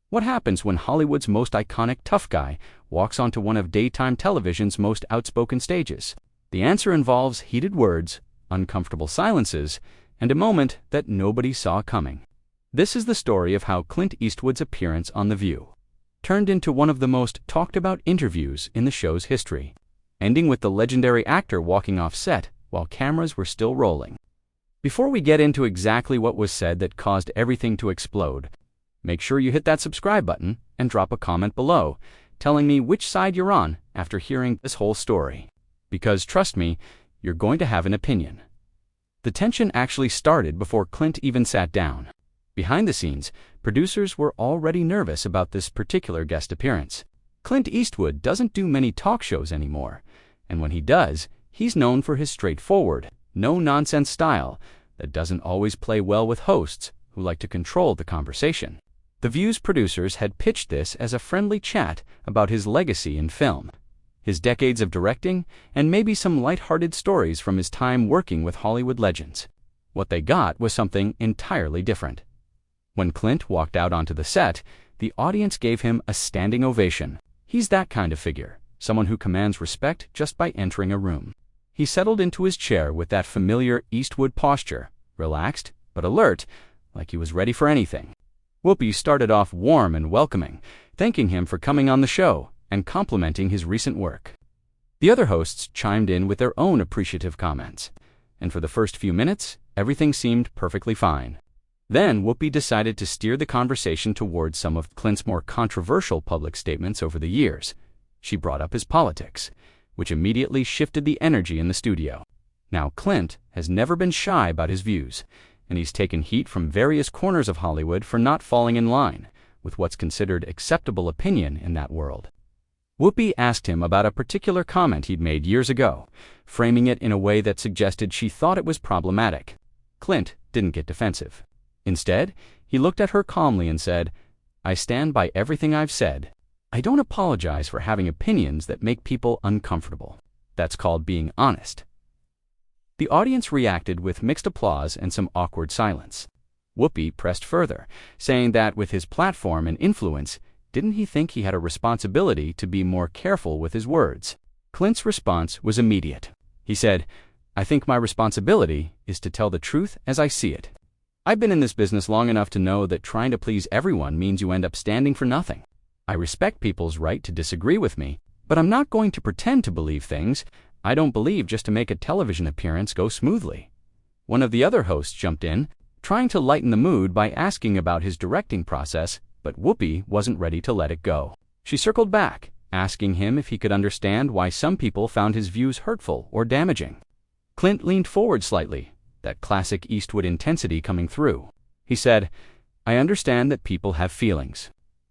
What happens when Hollywood's most iconic tough guy walks onto one of daytime television's most outspoken stages? The answer involves heated words, uncomfortable silences, and a moment that nobody saw coming. This is the story of how Clint Eastwood's appearance on The View turned into one of the most talked-about interviews in the show's history, ending with the legendary actor walking off set while cameras were still rolling. Before we get into exactly what was said that caused everything to explode, make sure you hit that subscribe button and drop a comment below telling me which side you're on after hearing this whole story. Because trust me, you're going to have an opinion. The tension actually started before Clint even sat down. Behind the scenes, producers were already nervous about this particular guest appearance. Clint Eastwood doesn't do many talk shows anymore, and when he does, he's known for his straightforward, no-nonsense style that doesn't always play well with hosts who like to control the conversation. The View's producers had pitched this as a friendly chat about his legacy in film, his decades of directing, and maybe some light-hearted stories from his time working with Hollywood legends. What they got was something entirely different. When Clint walked out onto the set, the audience gave him a standing ovation. He's that kind of figure, someone who commands respect just by entering a room. He settled into his chair with that familiar Eastwood posture, relaxed but alert, like he was ready for anything. Whoopi started off warm and welcoming, thanking him for coming on the show and complimenting his recent work. The other hosts chimed in with their own appreciative comments, and for the first few minutes, everything seemed perfectly fine. Then Whoopi decided to steer the conversation towards some of Clint's more controversial public statements over the years. She brought up his politics, which immediately shifted the energy in the studio. Now Clint has never been shy about his views, and he's taken heat from various corners of Hollywood for not falling in line with what's considered acceptable opinion in that world. Whoopi asked him about a particular comment he'd made years ago, framing it in a way that suggested she thought it was problematic. Clint didn't get defensive. Instead, he looked at her calmly and said, "I stand by everything I've said. I don't apologize for having opinions that make people uncomfortable. That's called being honest." The audience reacted with mixed applause and some awkward silence. Whoopi pressed further, saying that with his platform and influence, didn't he think he had a responsibility to be more careful with his words? Clint's response was immediate. He said, "I think my responsibility is to tell the truth as I see it. I've been in this business long enough to know that trying to please everyone means you end up standing for nothing. I respect people's right to disagree with me, but I'm not going to pretend to believe things I don't believe just to make a television appearance go smoothly." One of the other hosts jumped in, trying to lighten the mood by asking about his directing process, but Whoopi wasn't ready to let it go. She circled back, asking him if he could understand why some people found his views hurtful or damaging. Clint leaned forward slightly, that classic Eastwood intensity coming through. He said, "I understand that people have feelings.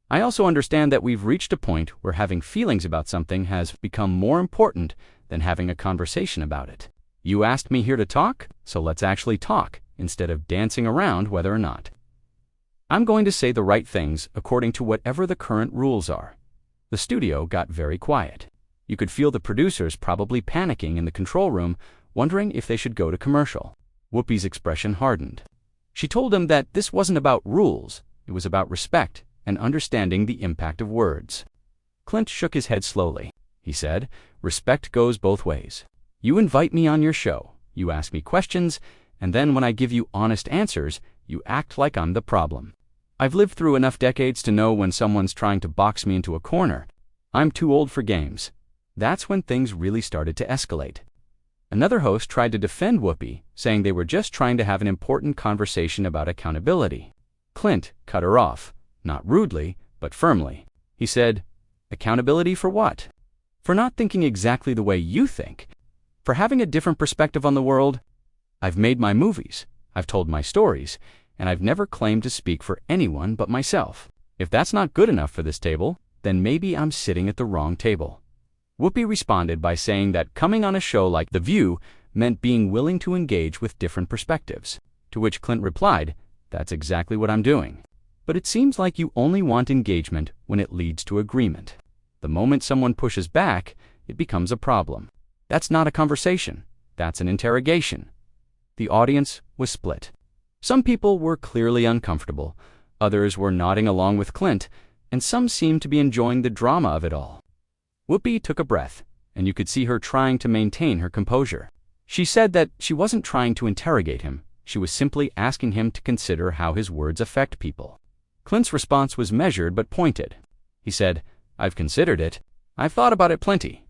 I also understand that we've reached a point where having feelings about something has become more important than having a conversation about it. You asked me here to talk, so let's actually talk, instead of dancing around whether or not. I'm going to say the right things according to whatever the current rules are." The studio got very quiet. You could feel the producers probably panicking in the control room, wondering if they should go to commercial. Whoopi's expression hardened. She told him that this wasn't about rules, it was about respect and understanding the impact of words. Clint shook his head slowly. He said, "Respect goes both ways. You invite me on your show, you ask me questions, and then when I give you honest answers, you act like I'm the problem. I've lived through enough decades to know when someone's trying to box me into a corner. I'm too old for games." That's when things really started to escalate. Another host tried to defend Whoopi, saying they were just trying to have an important conversation about accountability. Clint cut her off, not rudely, but firmly. He said, "Accountability for what? For not thinking exactly the way you think? For having a different perspective on the world? I've made my movies, I've told my stories, and I've never claimed to speak for anyone but myself. If that's not good enough for this table, then maybe I'm sitting at the wrong table." Whoopi responded by saying that coming on a show like The View meant being willing to engage with different perspectives, to which Clint replied, "That's exactly what I'm doing. But it seems like you only want engagement when it leads to agreement. The moment someone pushes back, it becomes a problem. That's not a conversation, that's an interrogation." The audience was split. Some people were clearly uncomfortable, others were nodding along with Clint, and some seemed to be enjoying the drama of it all. Whoopi took a breath, and you could see her trying to maintain her composure. She said that she wasn't trying to interrogate him, she was simply asking him to consider how his words affect people. Clint's response was measured but pointed. He said, "I've considered it. I've thought about it plenty.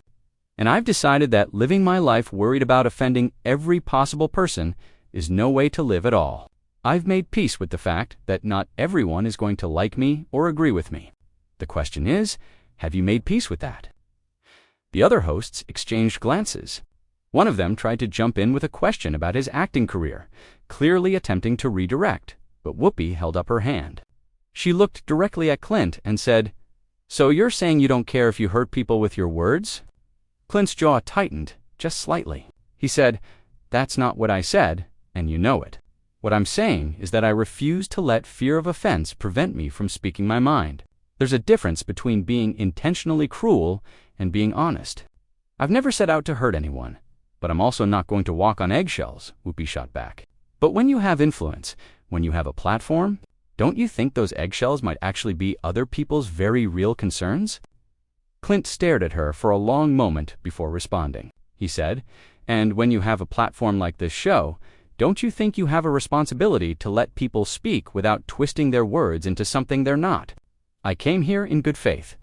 And I've decided that living my life worried about offending every possible person is no way to live at all. I've made peace with the fact that not everyone is going to like me or agree with me. The question is, have you made peace with that?" The other hosts exchanged glances. One of them tried to jump in with a question about his acting career, clearly attempting to redirect, but Whoopi held up her hand. She looked directly at Clint and said, "So you're saying you don't care if you hurt people with your words?" Clint's jaw tightened, just slightly. He said, "That's not what I said, and you know it. What I'm saying is that I refuse to let fear of offense prevent me from speaking my mind. There's a difference between being intentionally cruel and being honest. I've never set out to hurt anyone, but I'm also not going to walk on eggshells," Whoopi shot back. "But when you have influence, when you have a platform, don't you think those eggshells might actually be other people's very real concerns?" Clint stared at her for a long moment before responding. He said, "And when you have a platform like this show, don't you think you have a responsibility to let people speak without twisting their words into something they're not? I came here in good faith.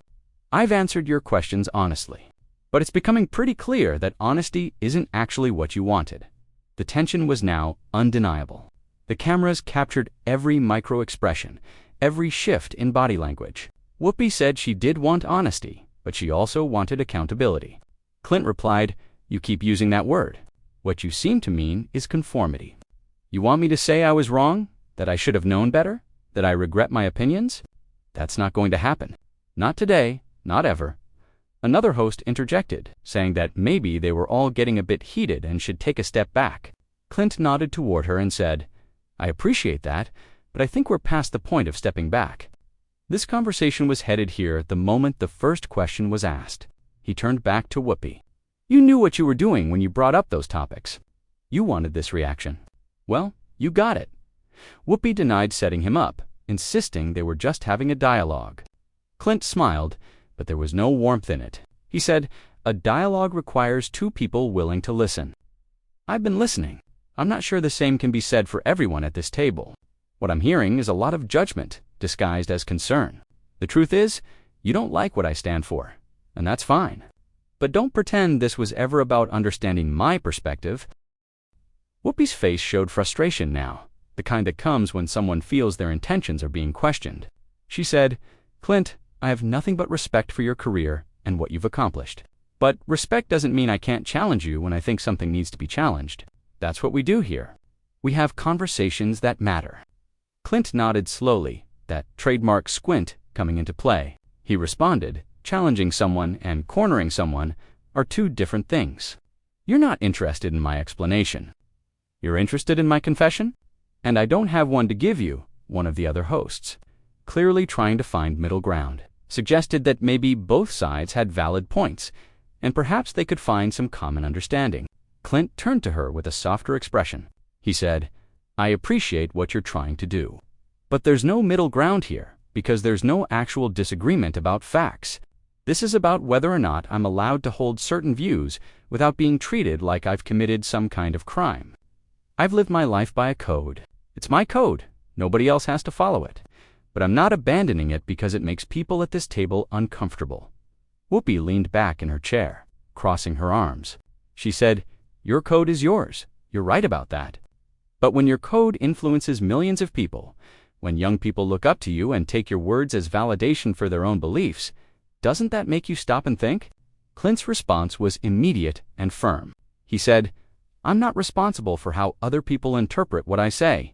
I've answered your questions honestly. But it's becoming pretty clear that honesty isn't actually what you wanted." The tension was now undeniable. The cameras captured every micro-expression, every shift in body language. Whoopi said she did want honesty, but she also wanted accountability. Clint replied, "You keep using that word. What you seem to mean is conformity. You want me to say I was wrong? That I should have known better? That I regret my opinions? That's not going to happen. Not today, not ever." Another host interjected, saying that maybe they were all getting a bit heated and should take a step back. Clint nodded toward her and said, "I appreciate that, but I think we're past the point of stepping back." This conversation was headed here the moment the first question was asked. He turned back to Whoopi. "You knew what you were doing when you brought up those topics. You wanted this reaction. Well, you got it." Whoopi denied setting him up, insisting they were just having a dialogue. Clint smiled, but there was no warmth in it. He said, "A dialogue requires two people willing to listen. I've been listening. I'm not sure the same can be said for everyone at this table. What I'm hearing is a lot of judgment, disguised as concern. The truth is, you don't like what I stand for, and that's fine. But don't pretend this was ever about understanding my perspective." Whoopi's face showed frustration now, the kind that comes when someone feels their intentions are being questioned. She said, "Clint, I have nothing but respect for your career and what you've accomplished. But respect doesn't mean I can't challenge you when I think something needs to be challenged. That's what we do here. We have conversations that matter." Clint nodded slowly, that trademark squint coming into play. He responded, "Challenging someone and cornering someone are two different things. You're not interested in my explanation. You're interested in my confession? And I don't have one to give you," one of the other hosts, clearly trying to find middle ground, suggested that maybe both sides had valid points, and perhaps they could find some common understanding. Clint turned to her with a softer expression. He said, "I appreciate what you're trying to do. But there's no middle ground here, because there's no actual disagreement about facts. This is about whether or not I'm allowed to hold certain views without being treated like I've committed some kind of crime. I've lived my life by a code. It's my code. Nobody else has to follow it. But I'm not abandoning it because it makes people at this table uncomfortable." Whoopi leaned back in her chair, crossing her arms. She said, "Your code is yours. You're right about that. But when your code influences millions of people, when young people look up to you and take your words as validation for their own beliefs, doesn't that make you stop and think?" Clint's response was immediate and firm. He said, "I'm not responsible for how other people interpret what I say.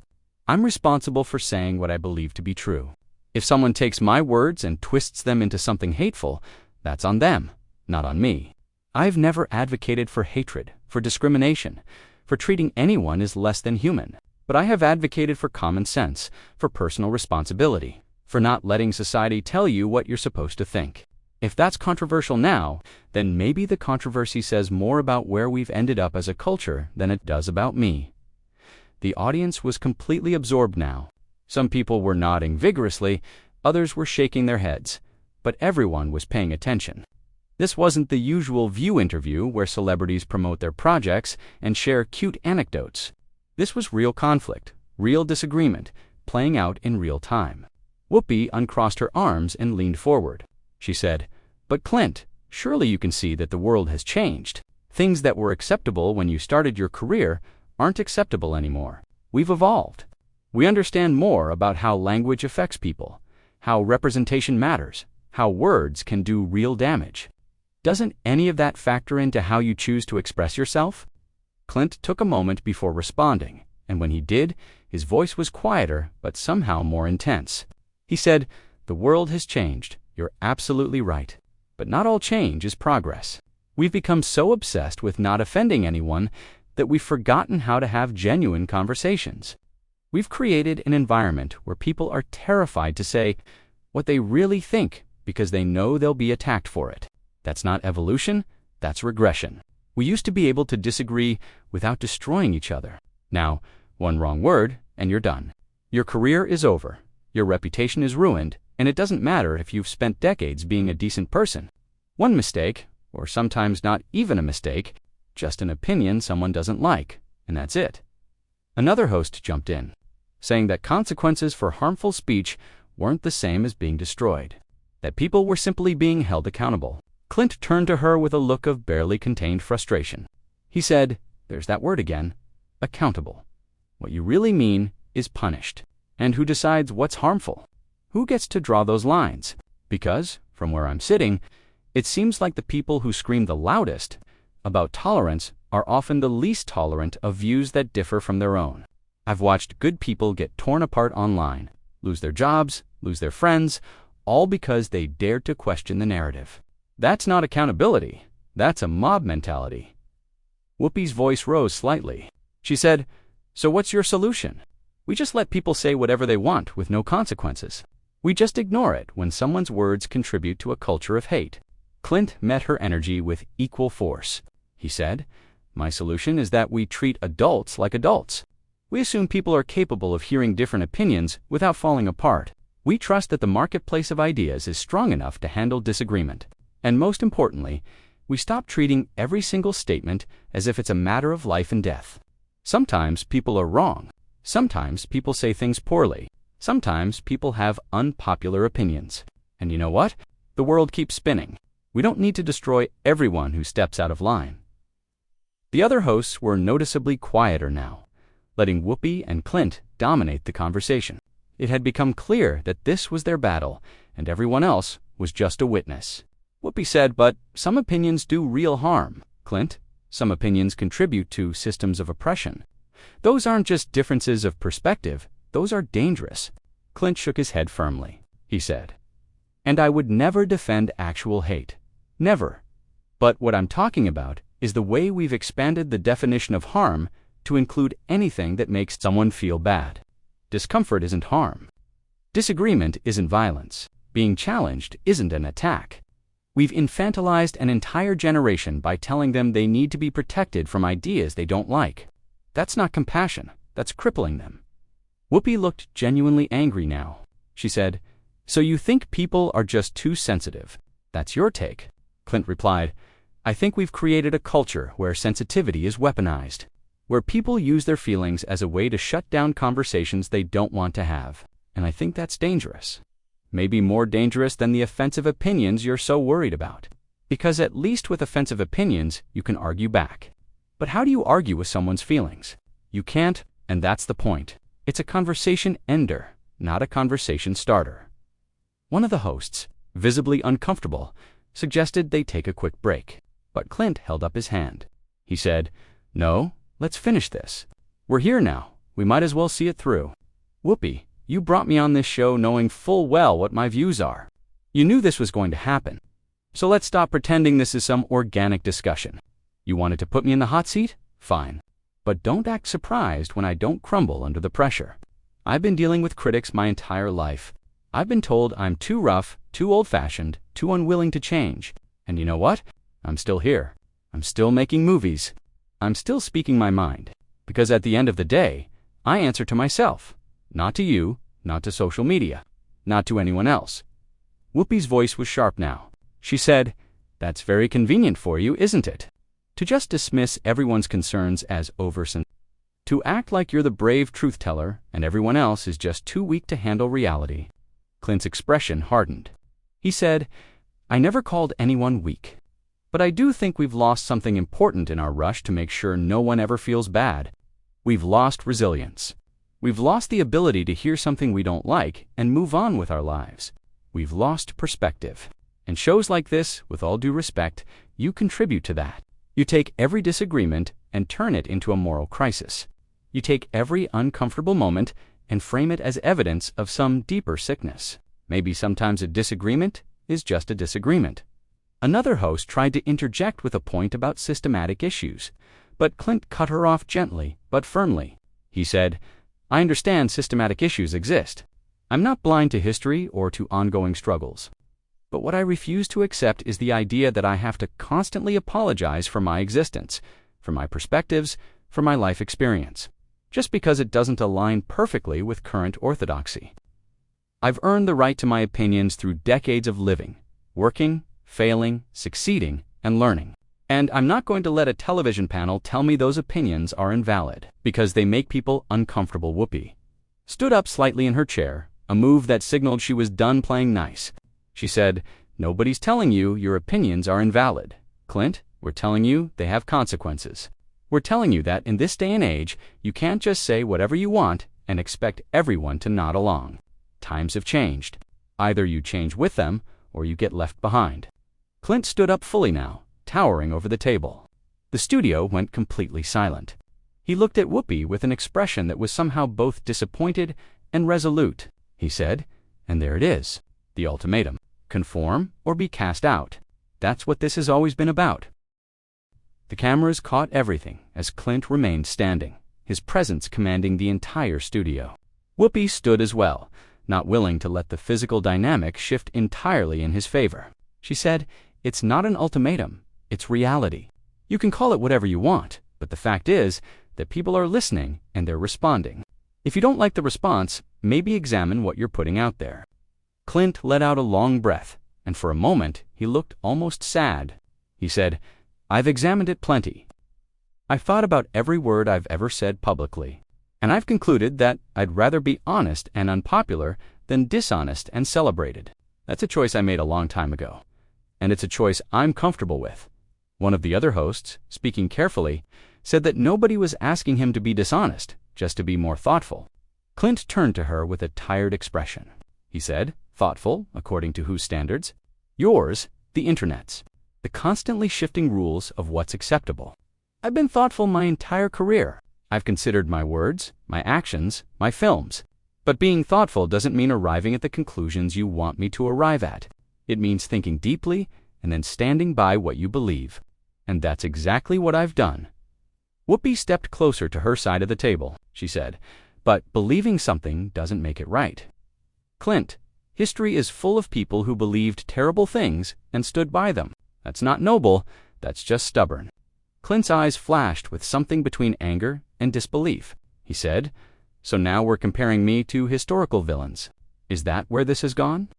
I'm responsible for saying what I believe to be true. If someone takes my words and twists them into something hateful, that's on them, not on me. I've never advocated for hatred, for discrimination, for treating anyone as less than human. But I have advocated for common sense, for personal responsibility, for not letting society tell you what you're supposed to think. If that's controversial now, then maybe the controversy says more about where we've ended up as a culture than it does about me." The audience was completely absorbed now. Some people were nodding vigorously, Others were shaking their heads, but everyone was paying attention. This wasn't the usual View interview where celebrities promote their projects and share cute anecdotes. This was real conflict, real disagreement, playing out in real time. Whoopi uncrossed her arms and leaned forward. She said, "But Clint, surely you can see that the world has changed. Things that were acceptable when you started your career aren't acceptable anymore. We've evolved. We understand more about how language affects people, how representation matters, how words can do real damage. Doesn't any of that factor into how you choose to express yourself?" Clint took a moment before responding, and when he did, his voice was quieter but somehow more intense. He said, "The world has changed. You're absolutely right. But not all change is progress. We've become so obsessed with not offending anyone that we've forgotten how to have genuine conversations. We've created an environment where people are terrified to say what they really think because they know they'll be attacked for it. That's not evolution, that's regression. We used to be able to disagree without destroying each other. Now, one wrong word and you're done. Your career is over, your reputation is ruined, and it doesn't matter if you've spent decades being a decent person. One mistake, or sometimes not even a mistake, just an opinion someone doesn't like, and that's it." Another host jumped in, saying that consequences for harmful speech weren't the same as being destroyed, that people were simply being held accountable. Clint turned to her with a look of barely contained frustration. He said, "There's that word again, accountable. What you really mean is punished. And who decides what's harmful? Who gets to draw those lines? Because, from where I'm sitting, it seems like the people who scream the loudest about tolerance are often the least tolerant of views that differ from their own. I've watched good people get torn apart online, lose their jobs, lose their friends, all because they dared to question the narrative. That's not accountability. That's a mob mentality." Whoopi's voice rose slightly. She said, "So what's your solution? We just let people say whatever they want with no consequences. We just ignore it when someone's words contribute to a culture of hate." Clint met her energy with equal force. He said, "My solution is that we treat adults like adults. We assume people are capable of hearing different opinions without falling apart. We trust that the marketplace of ideas is strong enough to handle disagreement. And most importantly, we stop treating every single statement as if it's a matter of life and death. Sometimes people are wrong. Sometimes people say things poorly. Sometimes people have unpopular opinions. And you know what? The world keeps spinning. We don't need to destroy everyone who steps out of line." The other hosts were noticeably quieter now, letting Whoopi and Clint dominate the conversation. It had become clear that this was their battle, and everyone else was just a witness. Whoopi said, "But some opinions do real harm, Clint. Some opinions contribute to systems of oppression. Those aren't just differences of perspective, those are dangerous." Clint shook his head firmly. He said, "And I would never defend actual hate. Never. But what I'm talking about is the way we've expanded the definition of harm to include anything that makes someone feel bad. Discomfort isn't harm. Disagreement isn't violence. Being challenged isn't an attack. We've infantilized an entire generation by telling them they need to be protected from ideas they don't like. That's not compassion, that's crippling them." Whoopi looked genuinely angry now. She said, "So you think people are just too sensitive? That's your take." Clint replied, "I think we've created a culture where sensitivity is weaponized, where people use their feelings as a way to shut down conversations they don't want to have. And I think that's dangerous. Maybe more dangerous than the offensive opinions you're so worried about. Because at least with offensive opinions, you can argue back. But how do you argue with someone's feelings? You can't, and that's the point. It's a conversation ender, not a conversation starter." One of the hosts, visibly uncomfortable, suggested they take a quick break. But Clint held up his hand. He said, "No, let's finish this. We're here now. We might as well see it through. Whoopi, you brought me on this show knowing full well what my views are. You knew this was going to happen. So let's stop pretending this is some organic discussion. You wanted to put me in the hot seat? Fine. But don't act surprised when I don't crumble under the pressure. I've been dealing with critics my entire life. I've been told I'm too rough, too old-fashioned, too unwilling to change. And you know what? I'm still here. I'm still making movies. I'm still speaking my mind. Because at the end of the day, I answer to myself. Not to you, not to social media, not to anyone else. Whoopi's voice was sharp now. She said, "That's very convenient for you, isn't it? To just dismiss everyone's concerns as oversensitive. To act like you're the brave truth-teller and everyone else is just too weak to handle reality." Clint's expression hardened. He said, "I never called anyone weak. But I do think we've lost something important in our rush to make sure no one ever feels bad. We've lost resilience. We've lost the ability to hear something we don't like and move on with our lives. We've lost perspective. And shows like this, with all due respect, you contribute to that. You take every disagreement and turn it into a moral crisis. You take every uncomfortable moment and frame it as evidence of some deeper sickness. Maybe sometimes a disagreement is just a disagreement." Another host tried to interject with a point about systematic issues, but Clint cut her off gently but firmly. He said, "I understand systematic issues exist. I'm not blind to history or to ongoing struggles. But what I refuse to accept is the idea that I have to constantly apologize for my existence, for my perspectives, for my life experience, just because it doesn't align perfectly with current orthodoxy. I've earned the right to my opinions through decades of living, working, failing, succeeding, and learning. And I'm not going to let a television panel tell me those opinions are invalid because they make people uncomfortable." Whoopi stood up slightly in her chair, a move that signaled she was done playing nice. She said, "Nobody's telling you your opinions are invalid. Clint, we're telling you they have consequences. We're telling you that in this day and age, you can't just say whatever you want and expect everyone to nod along. Times have changed. Either you change with them or you get left behind." Clint stood up fully now, towering over the table. The studio went completely silent. He looked at Whoopi with an expression that was somehow both disappointed and resolute. He said, "And there it is, the ultimatum. Conform or be cast out. That's what this has always been about." The cameras caught everything as Clint remained standing, his presence commanding the entire studio. Whoopi stood as well, not willing to let the physical dynamic shift entirely in his favor. She said, "It's not an ultimatum, it's reality. You can call it whatever you want, but the fact is that people are listening and they're responding. If you don't like the response, maybe examine what you're putting out there." Clint let out a long breath, and for a moment he looked almost sad. He said, "I've examined it plenty. I've thought about every word I've ever said publicly, and I've concluded that I'd rather be honest and unpopular than dishonest and celebrated. That's a choice I made a long time ago, and it's a choice I'm comfortable with." One of the other hosts, speaking carefully, said that nobody was asking him to be dishonest, just to be more thoughtful. Clint turned to her with a tired expression. He said, "Thoughtful, according to whose standards? Yours, the Internet's. The constantly shifting rules of what's acceptable. I've been thoughtful my entire career. I've considered my words, my actions, my films. But being thoughtful doesn't mean arriving at the conclusions you want me to arrive at. It means thinking deeply and then standing by what you believe. And that's exactly what I've done." Whoopi stepped closer to her side of the table. She said, "But believing something doesn't make it right. Clint, history is full of people who believed terrible things and stood by them. That's not noble, that's just stubborn." Clint's eyes flashed with something between anger and disbelief. He said, "So now we're comparing me to historical villains. Is that where this has gone?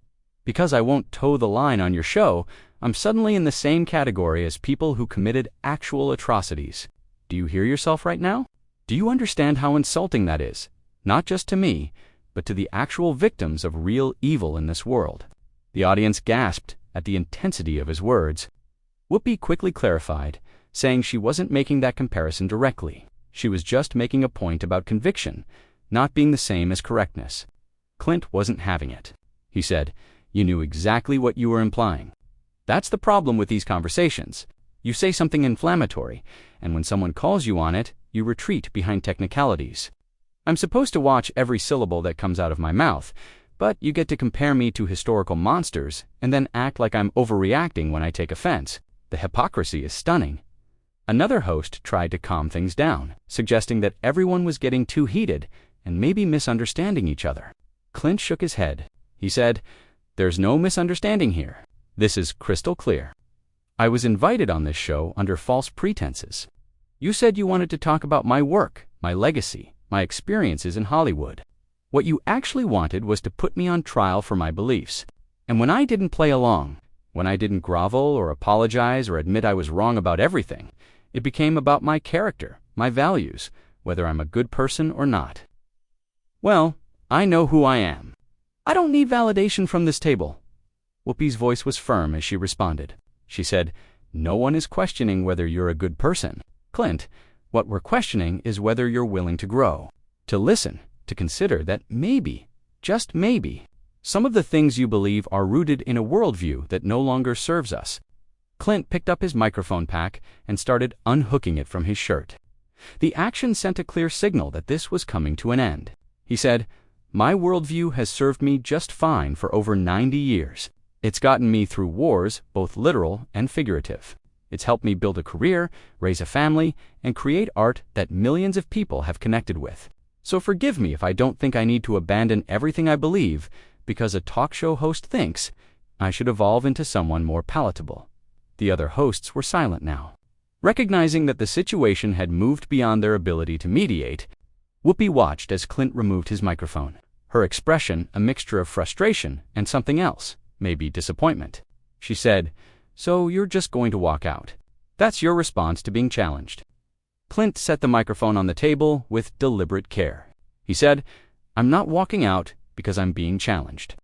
Because I won't toe the line on your show, I'm suddenly in the same category as people who committed actual atrocities. Do you hear yourself right now? Do you understand how insulting that is? Not just to me, but to the actual victims of real evil in this world." The audience gasped at the intensity of his words. Whoopi quickly clarified, saying she wasn't making that comparison directly. She was just making a point about conviction, not being the same as correctness. Clint wasn't having it. He said, "You knew exactly what you were implying. That's the problem with these conversations. You say something inflammatory, and when someone calls you on it, you retreat behind technicalities. I'm supposed to watch every syllable that comes out of my mouth, but you get to compare me to historical monsters and then act like I'm overreacting when I take offense. The hypocrisy is stunning." Another host tried to calm things down, suggesting that everyone was getting too heated and maybe misunderstanding each other. Clint shook his head. He said, "There's no misunderstanding here. This is crystal clear. I was invited on this show under false pretenses. You said you wanted to talk about my work, my legacy, my experiences in Hollywood. What you actually wanted was to put me on trial for my beliefs. And when I didn't play along, when I didn't grovel or apologize or admit I was wrong about everything, it became about my character, my values, whether I'm a good person or not. Well, I know who I am. I don't need validation from this table. Whoopi's voice was firm as she responded. She said, "No one is questioning whether you're a good person. Clint, what we're questioning is whether you're willing to grow, to listen, to consider that maybe, just maybe, some of the things you believe are rooted in a worldview that no longer serves us." Clint picked up his microphone pack and started unhooking it from his shirt. The action sent a clear signal that this was coming to an end. He said, "My worldview has served me just fine for over 90 years. It's gotten me through wars, both literal and figurative. It's helped me build a career, raise a family, and create art that millions of people have connected with. So forgive me if I don't think I need to abandon everything I believe because a talk show host thinks I should evolve into someone more palatable." The other hosts were silent now. Recognizing that the situation had moved beyond their ability to mediate, Whoopi watched as Clint removed his microphone, her expression a mixture of frustration and something else, maybe disappointment. She said, "So you're just going to walk out? That's your response to being challenged?" Clint set the microphone on the table with deliberate care. He said, "I'm not walking out because I'm being challenged.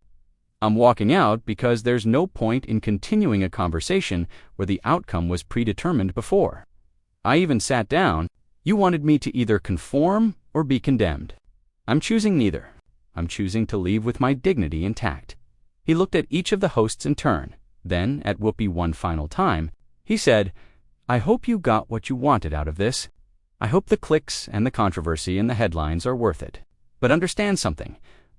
I'm walking out because there's no point in continuing a conversation where the outcome was predetermined before. I even sat down. You wanted me to either conform or be condemned. I'm choosing neither. I'm choosing to leave with my dignity intact." He looked at each of the hosts in turn, then at Whoopi one final time. He said, "I hope you got what you wanted out of this. I hope the clicks and the controversy and the headlines are worth it. But understand something.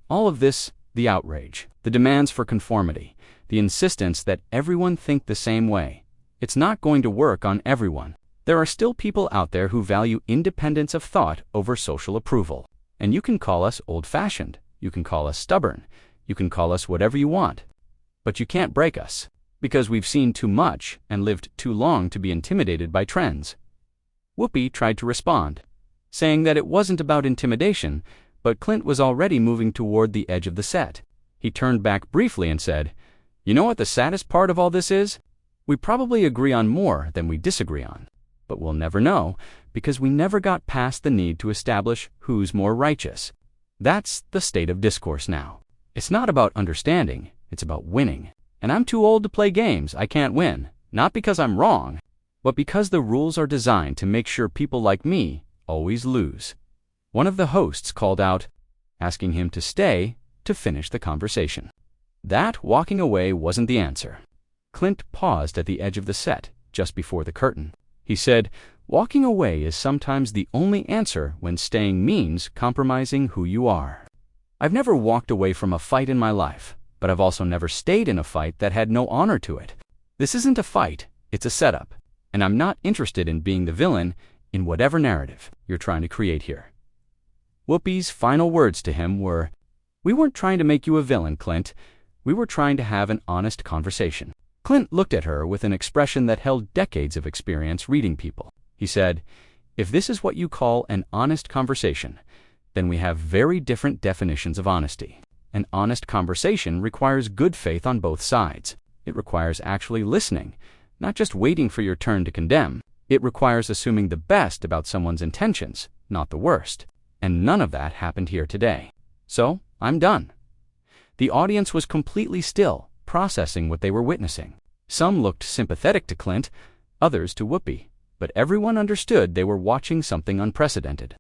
All of this, the outrage, the demands for conformity, the insistence that everyone think the same way, it's not going to work on everyone. There are still people out there who value independence of thought over social approval. And you can call us old-fashioned, you can call us stubborn, you can call us whatever you want. But you can't break us, because we've seen too much and lived too long to be intimidated by trends." Whoopi tried to respond, saying that it wasn't about intimidation, but Clint was already moving toward the edge of the set. He turned back briefly and said, "You know what the saddest part of all this is? We probably agree on more than we disagree on. But we'll never know, because we never got past the need to establish who's more righteous. That's the state of discourse now. It's not about understanding, it's about winning. And I'm too old to play games I can't win, not because I'm wrong, but because the rules are designed to make sure people like me always lose." One of the hosts called out, asking him to stay to finish the conversation. That walking away wasn't the answer. Clint paused at the edge of the set, just before the curtain. He said, "Walking away is sometimes the only answer when staying means compromising who you are." I've never walked away from a fight in my life, but I've also never stayed in a fight that had no honor to it. This isn't a fight, it's a setup, and I'm not interested in being the villain in whatever narrative you're trying to create here. Whoopi's final words to him were, "We weren't trying to make you a villain, Clint. We were trying to have an honest conversation." Clint looked at her with an expression that held decades of experience reading people. He said, "If this is what you call an honest conversation, then we have very different definitions of honesty. An honest conversation requires good faith on both sides. It requires actually listening, not just waiting for your turn to condemn. It requires assuming the best about someone's intentions, not the worst. And none of that happened here today. So, I'm done." The audience was completely still, processing what they were witnessing. Some looked sympathetic to Clint, others to Whoopi, but everyone understood they were watching something unprecedented.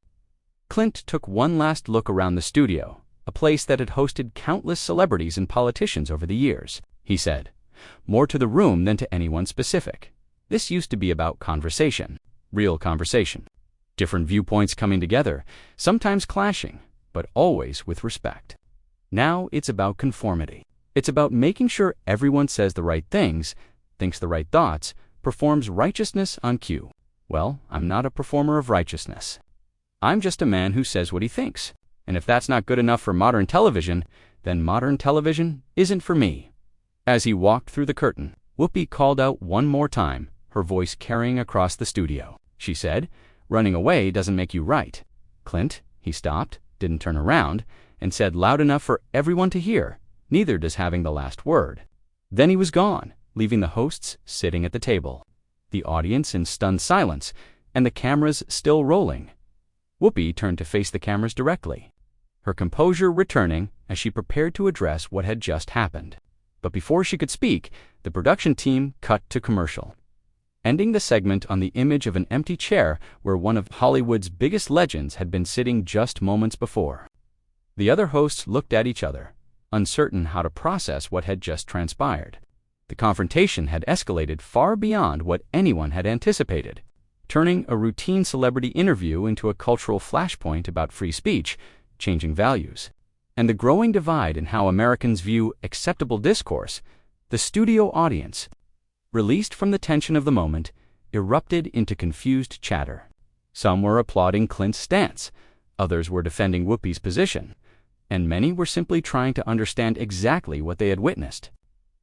Clint took one last look around the studio, a place that had hosted countless celebrities and politicians over the years. He said, more to the room than to anyone specific, "This used to be about conversation, real conversation. Different viewpoints coming together, sometimes clashing, but always with respect. Now it's about conformity. It's about making sure everyone says the right things, thinks the right thoughts, performs righteousness on cue. Well, I'm not a performer of righteousness. I'm just a man who says what he thinks. And if that's not good enough for modern television, then modern television isn't for me." As he walked through the curtain, Whoopi called out one more time, her voice carrying across the studio. She said, "Running away doesn't make you right. Clint," he stopped, didn't turn around, and said loud enough for everyone to hear, "Neither does having the last word." Then he was gone, leaving the hosts sitting at the table, the audience in stunned silence, and the cameras still rolling. Whoopi turned to face the cameras directly, her composure returning as she prepared to address what had just happened. But before she could speak, the production team cut to commercial, ending the segment on the image of an empty chair where one of Hollywood's biggest legends had been sitting just moments before. The other hosts looked at each other, uncertain how to process what had just transpired. The confrontation had escalated far beyond what anyone had anticipated, turning a routine celebrity interview into a cultural flashpoint about free speech, changing values, and the growing divide in how Americans view acceptable discourse. The studio audience, released from the tension of the moment, erupted into confused chatter. Some were applauding Clint's stance, others were defending Whoopi's position, and many were simply trying to understand exactly what they had witnessed.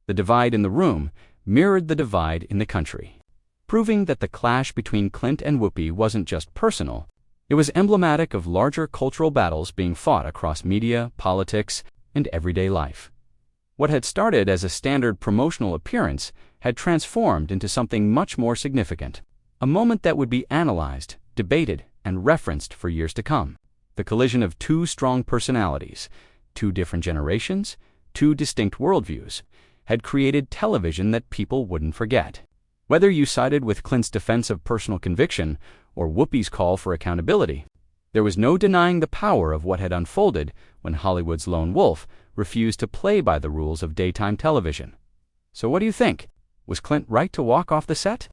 The divide in the room mirrored the divide in the country, proving that the clash between Clint and Whoopi wasn't just personal, it was emblematic of larger cultural battles being fought across media, politics, and everyday life. What had started as a standard promotional appearance had transformed into something much more significant, a moment that would be analyzed, debated, and referenced for years to come. The collision of two strong personalities, two different generations, two distinct worldviews, had created television that people wouldn't forget. Whether you sided with Clint's defense of personal conviction or Whoopi's call for accountability, there was no denying the power of what had unfolded when Hollywood's lone wolf refused to play by the rules of daytime television. So what do you think? Was Clint right to walk off the set?